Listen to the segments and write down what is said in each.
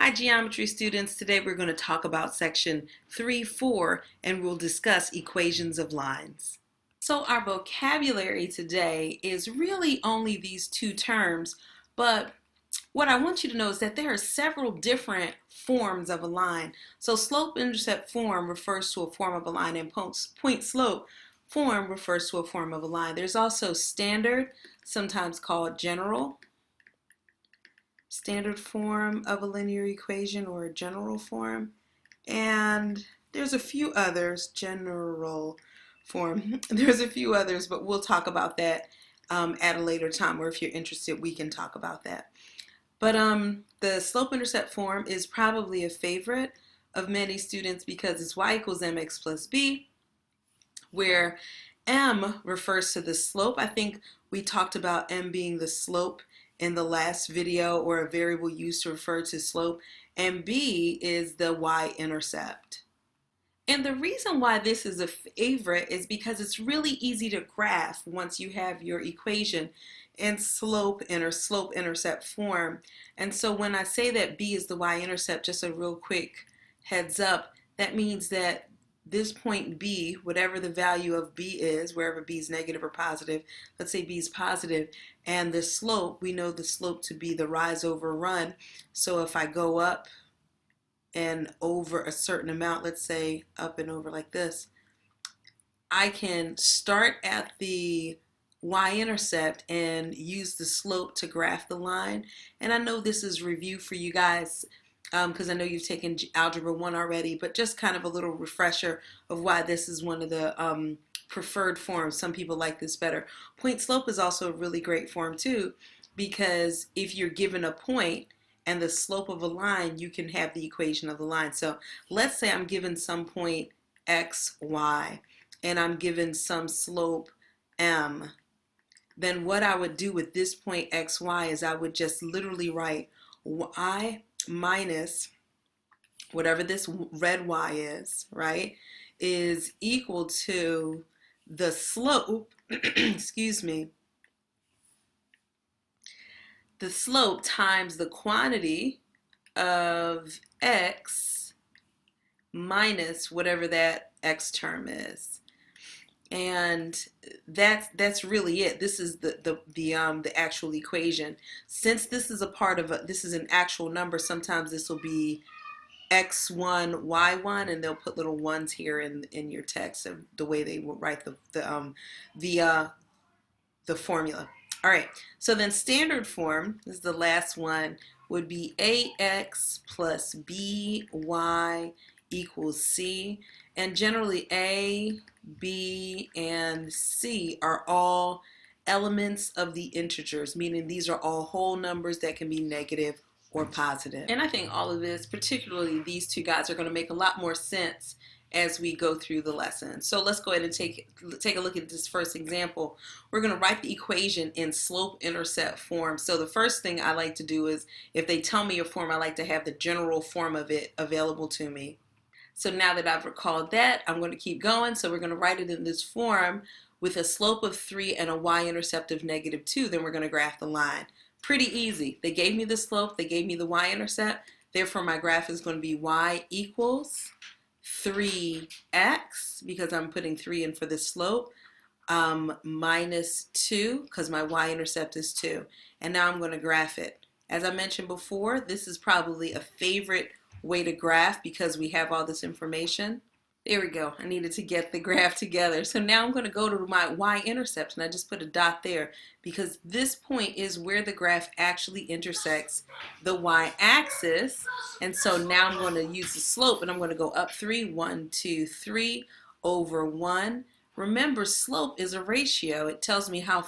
Hi geometry students, today we're going to talk about section 3-4 and we'll discuss equations of lines. So our vocabulary today is really only these two terms, but what I want you to know is that there are several different forms of a line. So slope-intercept form refers to a form of a line, and point-slope form refers to a form of a line. There's also standard, sometimes called general, standard form of a linear equation, or a general form, and there's a few others. General form, there's a few others, but we'll talk about that at a later time, or if you're interested we can talk about that. But the slope-intercept form is probably a favorite of many students because it's y equals mx plus b, where m refers to the slope. I think we talked about m being the slope in the last video, or a variable used to refer to slope, and b is the y-intercept. And the reason why this is a favorite is because it's really easy to graph once you have your equation in slope-intercept form. And so when I say that b is the y-intercept, just a real quick heads up, that means that this point B, whatever the value of B is, wherever B is negative or positive, let's say B is positive, and the slope, we know the slope to be the rise over run. So if I go up and over a certain amount, let's say up and over like this, I can start at the y-intercept and use the slope to graph the line. And I know this is review for you guys, because I know you've taken Algebra 1 already, but just kind of a little refresher of why this is one of the preferred forms. Some people like this better. Point slope is also a really great form too, because if you're given a point and the slope of a line, you can have the equation of the line. So let's say I'm given some point x, y, and I'm given some slope m. Then what I would do with this point x, y is I would just literally write y minus whatever this red y is, right, is equal to the slope, excuse me, the slope times the quantity of x minus whatever that x term is. And that's really it. This is the actual equation. Since this is a part of this is an actual number, sometimes this will be x1, y1, and they'll put little ones here in your text of the way they will write the formula. All right, so then standard form, this is the last one, would be ax plus by equals c. And generally a, b, and c are all elements of the integers, meaning these are all whole numbers that can be negative or positive. And I think all of this, particularly these two guys, are going to make a lot more sense as we go through the lesson. So let's go ahead and take a look at this first example. We're going to write the equation in slope-intercept form. So the first thing I like to do is, if they tell me a form, I like to have the general form of it available to me. So now that I've recalled that, I'm going to keep going. So we're going to write it in this form with a slope of 3 and a y-intercept of -2. Then we're going to graph the line. Pretty easy. They gave me the slope, they gave me the y-intercept. Therefore, my graph is going to be y equals 3x, because I'm putting 3 in for the slope, minus 2, because my y-intercept is 2. And now I'm going to graph it. As I mentioned before, this is probably a favorite way to graph because we have all this information. There we go. I needed to get the graph together. So now I'm going to go to my y-intercept, and I just put a dot there because this point is where the graph actually intersects the y-axis. And so now I'm going to use the slope, and I'm going to go up 3, 1, 2, 3 over 1. Remember, slope is a ratio. It tells me how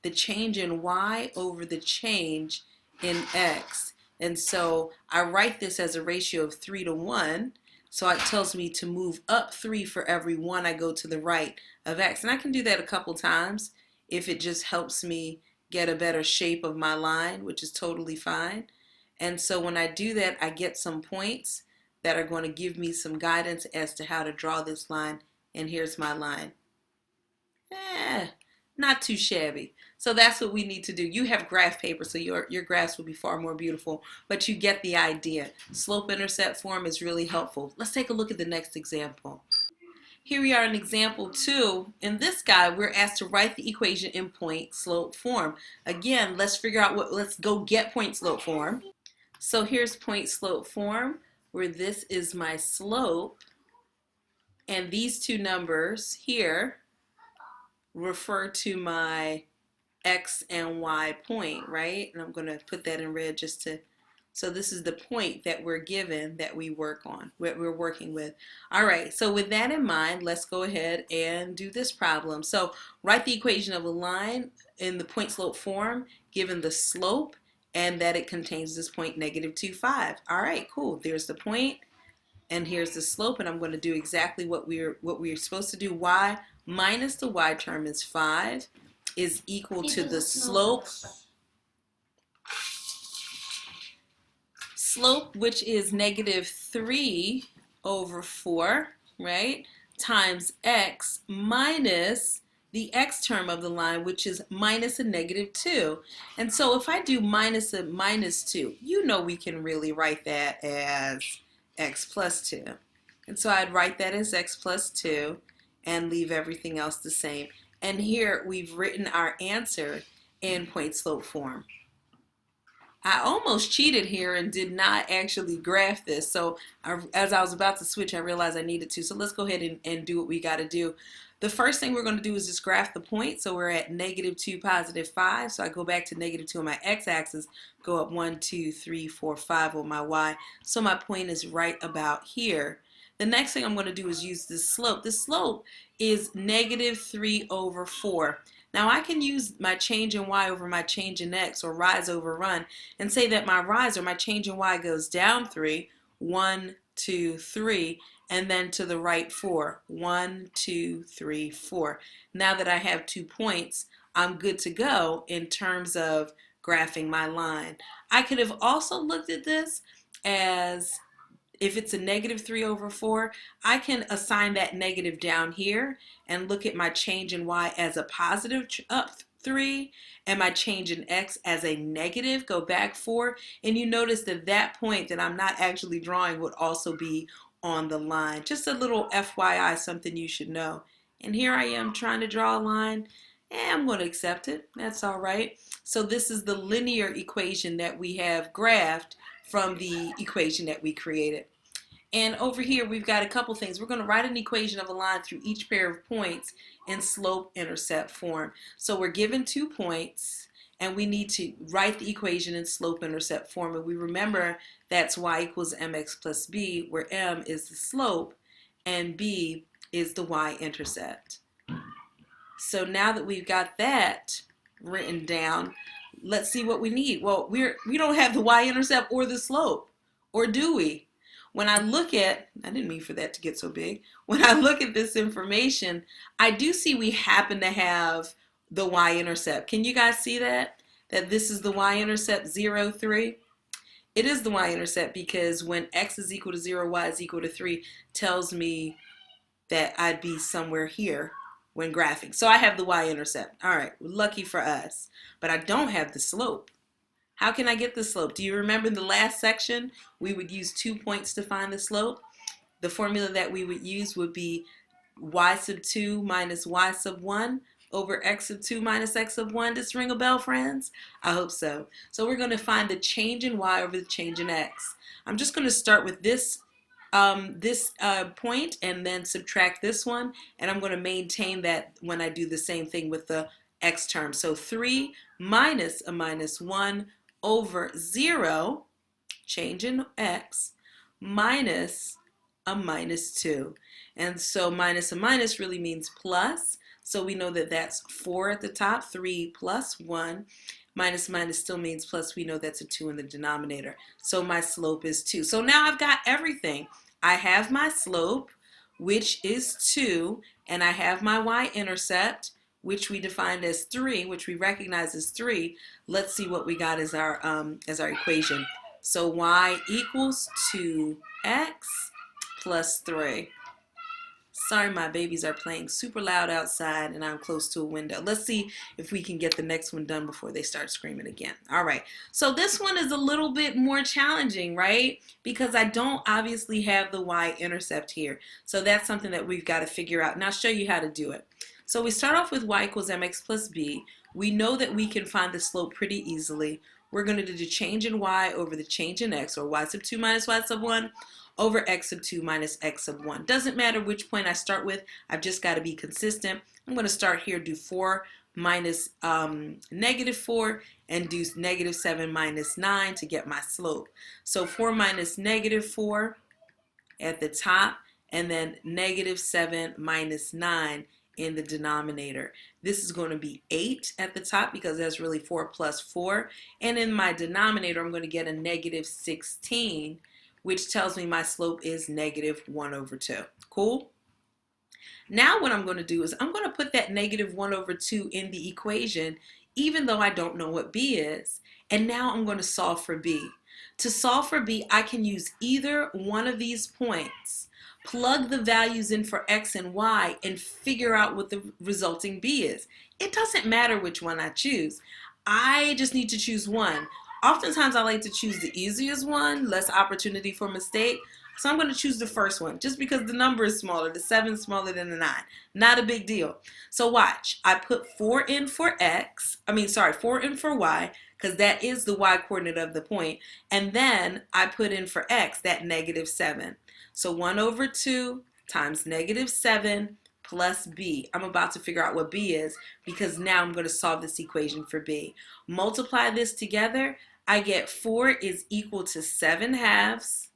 the change in y over the change in x. And so I write this as a ratio of 3 to 1. So it tells me to move up 3 for every 1 I go to the right of x. And I can do that a couple times if it just helps me get a better shape of my line, which is totally fine. And so when I do that, I get some points that are going to give me some guidance as to how to draw this line. And here's my line. Not too shabby. So that's what we need to do. You have graph paper, so your graphs will be far more beautiful, but you get the idea. Slope-intercept form is really helpful. Let's take a look at the next example. Here we are in example 2. In this guy, we're asked to write the equation in point-slope form. Again, let's figure out let's go get point-slope form. So here's point-slope form, where this is my slope, and these two numbers here refer to my X and Y point, right? And I'm going to put that in red just to, so this is the point that we're given that we work on, what we're working with. All right, so with that in mind, let's go ahead and do this problem. So write the equation of a line in the point slope form, given the slope and that it contains this point -2, 5. All right, cool. There's the point and here's the slope, and I'm going to do exactly what we're supposed to do. Y minus the y term is 5 is equal to the slope, which is -3 over 4, right, times x minus the x term of the line, which is minus a -2. And so if I do minus a -2, you know we can really write that as x plus 2. And so I'd write that as x plus 2 and leave everything else the same. And here we've written our answer in point slope form. I almost cheated here and did not actually graph this. So as I was about to switch, I realized I needed to. So let's go ahead and do what we got to do. The first thing we're going to do is just graph the point. So we're at -2, +5. So I go back to -2 on my x-axis, go up 1, 2, 3, 4, 5 on my y. So my point is right about here. The next thing I'm going to do is use this slope. The slope is -3 over 4. Now I can use my change in y over my change in x, or rise over run, and say that my rise or my change in y goes down 3, 1, 2, 3, and then to the right 4, 1, 2, 3, 4. Now that I have 2 points, I'm good to go in terms of graphing my line. I could have also looked at this as, if it's a -3 over 4, I can assign that negative down here and look at my change in y as a positive up 3 and my change in x as a negative, go back 4. And you notice that that point that I'm not actually drawing would also be on the line. Just a little FYI, something you should know. And here I am trying to draw a line, and I'm going to accept it. That's all right. So this is the linear equation that we have graphed from the equation that we created. And over here we've got a couple things. We're going to write an equation of a line through each pair of points in slope-intercept form. So we're given 2 points and we need to write the equation in slope-intercept form. And we remember that's y equals mx plus b, where m is the slope and b is the y-intercept. So now that we've got that written down, let's see what we need. Well, we don't have the y-intercept or the slope, or do we? When I look at, I didn't mean for that to get so big. When I look at this information, I do see we happen to have the y-intercept. Can you guys see that? That this is the y-intercept 0, 3? It is the y-intercept because when x is equal to 0, y is equal to 3 tells me that I'd be somewhere here when graphing. So I have the y-intercept. All right, lucky for us. But I don't have the slope. How can I get the slope? Do you remember in the last section we would use 2 points to find the slope? The formula that we would use would be y sub 2 minus y sub 1 over x sub 2 minus x sub 1. Does this ring a bell, friends? I hope so. So we're going to find the change in y over the change in x. I'm just going to start with this point and then subtract this one, and I'm going to maintain that when I do the same thing with the x term. So 3 minus a minus 1 over 0, change in x, minus a minus 2. And so minus a minus really means plus. So we know that that's 4 at the top, 3 plus 1. Minus minus still means plus. We know that's a 2 in the denominator. So my slope is 2. So now I've got everything. I have my slope, which is 2, and I have my y-intercept, which we defined as 3, which we recognize as 3. Let's see what we got as our equation. So y equals 2x plus 3. Sorry, my babies are playing super loud outside and I'm close to a window. Let's see if we can get the next one done before they start screaming again. All right, so this one is a little bit more challenging, right? Because I don't obviously have the y-intercept here. So that's something that we've got to figure out. And I'll show you how to do it. So we start off with y equals mx plus b. We know that we can find the slope pretty easily. We're going to do the change in y over the change in x, or y sub 2 minus y sub 1, over x sub 2 minus x sub 1. Doesn't matter which point I start with, I've just got to be consistent. I'm going to start here, do 4 minus negative 4, and do negative 7 minus 9 to get my slope. So 4 minus negative 4 at the top, and then negative 7 minus 9 in the denominator. This is going to be 8 at the top because that's really 4 plus 4. And in my denominator, I'm going to get a negative 16, which tells me my slope is negative 1 over 2. Cool? Now what I'm going to do is I'm going to put that negative 1 over 2 in the equation, even though I don't know what b is. And now I'm going to solve for b. To solve for b, I can use either one of these points, plug the values in for x and y, and figure out what the resulting b is. It doesn't matter which one I choose. I just need to choose one. Oftentimes I like to choose the easiest one, less opportunity for mistake. So I'm going to choose the first one just because the number is smaller. The 7 is smaller than the 9. Not a big deal. So watch. I put 4 in for x. 4 in for y, because that is the y coordinate of the point. And then I put in for x that negative 7. So 1 over 2 times negative 7 plus b. I'm about to figure out what b is because now I'm going to solve this equation for b. Multiply this together. I get 4 is equal to 7 halves.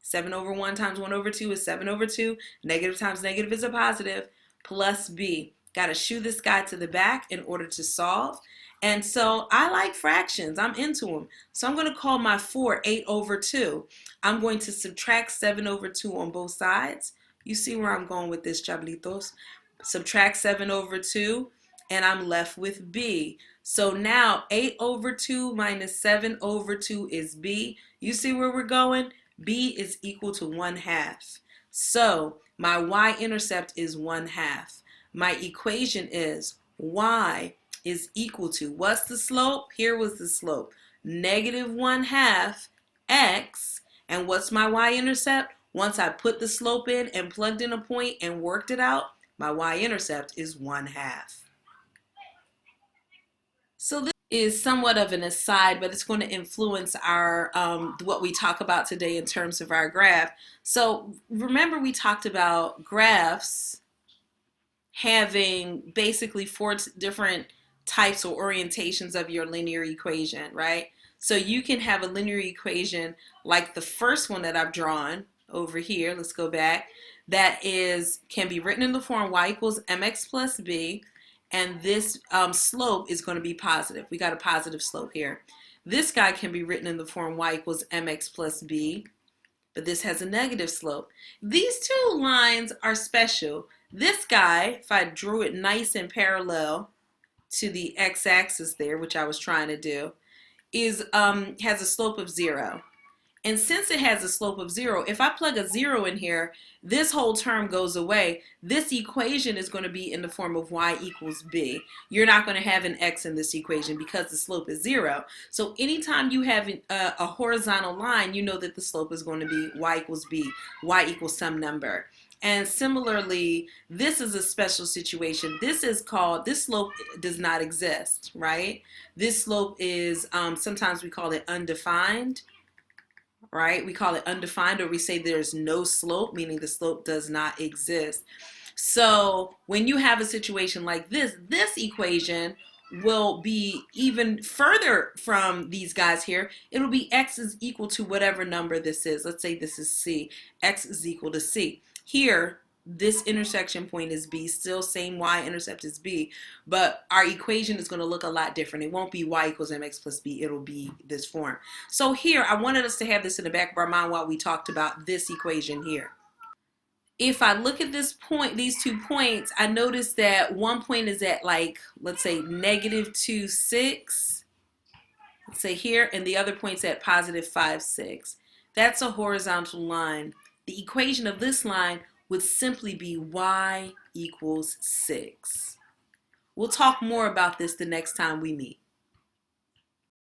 7 over 1 times 1 over 2 is 7 over 2. Negative times negative is a positive. Plus b. Got to shoo this guy to the back in order to solve. And so I like fractions. I'm into them. So I'm going to call my 4 8 over 2. I'm going to subtract 7 over 2 on both sides. You see where I'm going with this, chablitos. Subtract 7 over 2, and I'm left with b. So now 8 over 2 minus 7 over 2 is b. You see where we're going? b is equal to 1/2. So my y-intercept is 1/2. My equation is y is equal to, what's the slope? Here was the slope. Negative 1/2 x. And what's my y-intercept? Once I put the slope in and plugged in a point and worked it out, my y-intercept is 1/2. So this is somewhat of an aside, but it's going to influence our what we talk about today in terms of our graph. So remember we talked about graphs having basically 4 different types or orientations of your linear equation, right? So you can have a linear equation like the first one that I've drawn over here. Let's go back. That can be written in the form y equals mx plus b. And this slope is going to be positive. We got a positive slope here. This guy can be written in the form y equals mx plus b, but this has a negative slope. These two lines are special. This guy, if I drew it nice and parallel to the x-axis there, which I was trying to do, has a slope of 0. And since it has a slope of 0, if I plug a 0 in here, this whole term goes away. This equation is going to be in the form of y equals b. You're not going to have an x in this equation because the slope is 0. So anytime you have a horizontal line, you know that the slope is going to be y equals b, y equals some number. And similarly, this is a special situation. This slope does not exist, right? This slope is, sometimes we call it undefined. Right? We call it undefined, or we say there's no slope, meaning the slope does not exist. So when you have a situation like this equation will be even further from these guys here. It'll be x is equal to whatever number this is. Let's say this is c. X is equal to c. Here, this intersection point is b, still same y-intercept is b, but our equation is going to look a lot different. It won't be y equals mx plus b, it'll be this form. So here, I wanted us to have this in the back of our mind while we talked about this equation here. If I look at this point, these 2 points, I notice that one point is at, like, let's say negative 2, 6, let's say here, and the other point's at positive 5, 6. That's a horizontal line. The equation of this line would simply be y equals 6. We'll talk more about this the next time we meet.